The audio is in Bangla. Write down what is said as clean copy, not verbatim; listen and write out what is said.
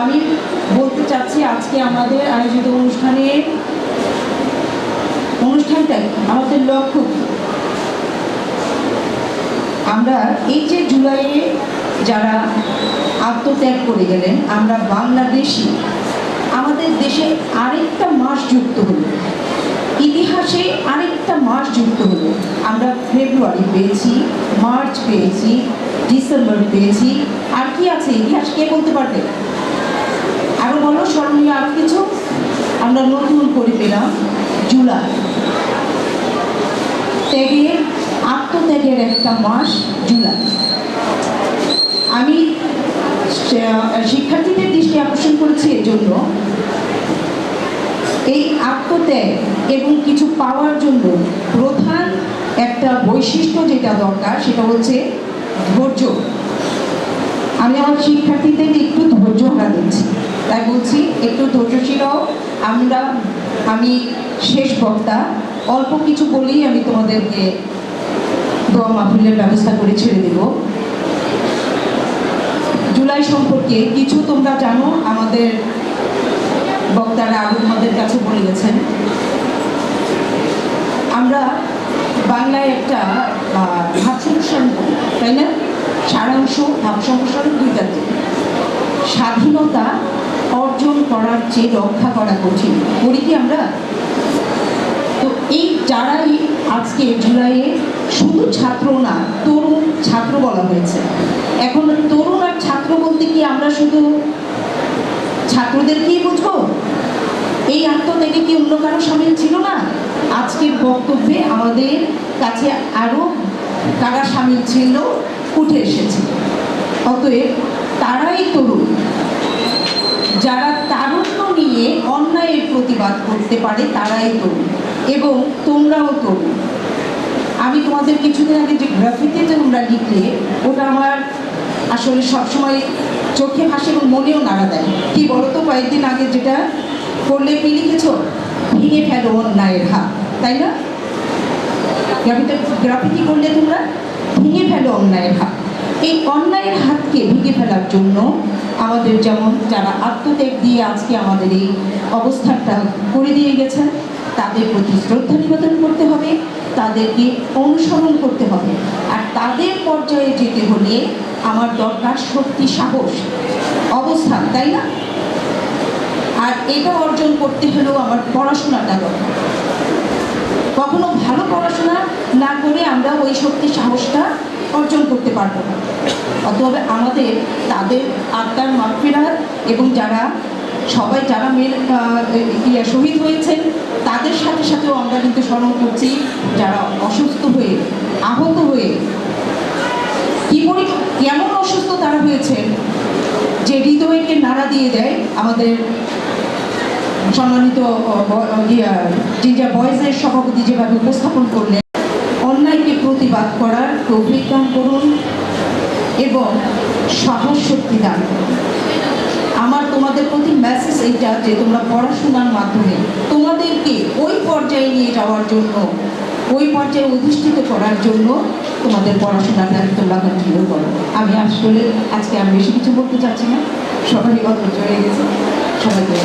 আমি বলতে চাচ্ছি আজকে আমাদের আয়োজিত অনুষ্ঠানটাই আমাদের লক্ষ্য। আমরা এই যে জুলাইয়ে যারা আত্মত্যাগ করে গেলেন, আমরা বাংলাদেশি, আমাদের দেশে আরেকটা মাস যুক্ত হলো, ইতিহাসে আরেকটা মাস যুক্ত হলো। আমরা ফেব্রুয়ারি পেয়েছি, মার্চ পেয়েছি, ডিসেম্বর পেয়েছি, আর কি আছে ইতিহাস কে বলতে পারবে? আরো বলো স্মরণীয় আরো কিছু। আমরা নতুন করে পেলাম জুলাই, ত্যাগের আত্মত্যাগের একটা মাস জুলাই। আমি শিক্ষার্থীদের দৃষ্টি আকর্ষণ করেছি এজন্য, এই আত্মত্যাগ এবং কিছু পাওয়ার জন্য প্রধান একটা বৈশিষ্ট্য যেটা দরকার সেটা হচ্ছে ধৈর্য। আমি আমার শিক্ষার্থীদের একটু ধৈর্য হারা দিচ্ছি, তাই বলছি একটু ধৈর্যশীল হও। আমি শেষ বক্তা, অল্প কিছু বলেই আমি তোমাদেরকে দোয়া মাহফিলের ব্যবস্থা করে ছেড়ে দেব। জুলাই সম্পর্কে কিছু তোমরা জানো, আমাদের বক্তারা আরো তোমাদের কাছে বলে গেছেন। আমরা বাংলায় একটা ভাব সম্প্রসারণ করি, তাই না? সারাংশ ভাব সম্প্রসারণ দুইটাতে। স্বাধীনতা অর্জন করার চেয়ে রক্ষা করা কঠিন, করি কি আমরা? তো এই যারাই আজকে জুলাইয়ে শুধু ছাত্র না, তরুণ ছাত্র বলা হয়েছে। এখন তরুণ আর ছাত্র বলতে কি আমরা শুধু ছাত্রদেরকেই বুঝবো? এই আত্মত্যাগে কি অন্য কারো সামিল ছিল না? আজকের বক্তব্যে আমাদের কাছে আরো কারা সামিল ছিল উঠে এসেছে। অতএব তারাই তরুণ, যারা তারুণ্য নিয়ে অন্যায়ের প্রতিবাদ করতে পারে তারাই তরুণ, এবং তোমরাও তরুণ। আমি তোমাদের কিছুদিন আগে যে গ্রাফিতে যে তোমরা লিখলে, ওটা আমার আসলে সবসময় চোখে ভাসে এবং মনেও নাড়া দেয়। কি বলতো, কয়েকদিন আগে যেটা করলে কি লিখেছ? ভেঙে ফেলো অন্যায়ের হাত, তাই না? গ্রাফিতি করলে তোমরা ভেঙে ফেলো অন্যায়ের হাত। এই অন্যায়ের হাতকে ভেঙে ফেলার জন্য আমাদের যেমন যারা আত্মত্যাগ দিয়ে আজকে আমাদের এই অবস্থানটা করে দিয়ে গেছেন, তাদের প্রতি শ্রদ্ধা নিবেদন করতে হবে, তাদেরকে অনুসরণ করতে হবে। আর তাদের পর্যায়ে যেতে হলে আমার দরকার শক্তি, সাহস, অবস্থান, তাই না? আর এটা অর্জন করতে হলেও আমার পড়াশোনাটা দরকার। কখনো ভালো পড়াশোনা না করে আমরা ওই শক্তি সাহসটা অর্জন করতে পারবো না। অতএব আমাদের তাদের আত্মার মাগফিরাত এবং যারা সবাই যারা শহীদ হয়েছেন তাদের সাথে সাথেও আমরা কিন্তু স্মরণ করছি যারা অসুস্থ হয়ে, আহত হয়ে, কেমন অসুস্থ তারা হয়েছেন যে হৃদয়কে নাড়া দিয়ে দেয়। আমাদের সম্মানিত জিঞ্জার বয়েজের সভাপতি যেভাবে উপস্থাপন করলেন, অন্যায়কে প্রতিবাদ করার তৌফিক দান করুন এবং সাহস শক্তি দান করুন। আমার তোমাদের প্রতি মেসেজ এইটা যে তোমরা পড়াশোনার মাধ্যমে তোমাদেরকে ওই পর্যায়ে নিয়ে যাওয়ার জন্য, ওই পর্যায়ে অধিষ্ঠিত করার জন্য তোমাদের পড়াশোনাটা তোমরা কন্টিনিউ করো। আমি আসলে আজকে আমি বেশি কিছু বলতে চাচ্ছি না, সবারই কথা চলে গেছে। সবাইকে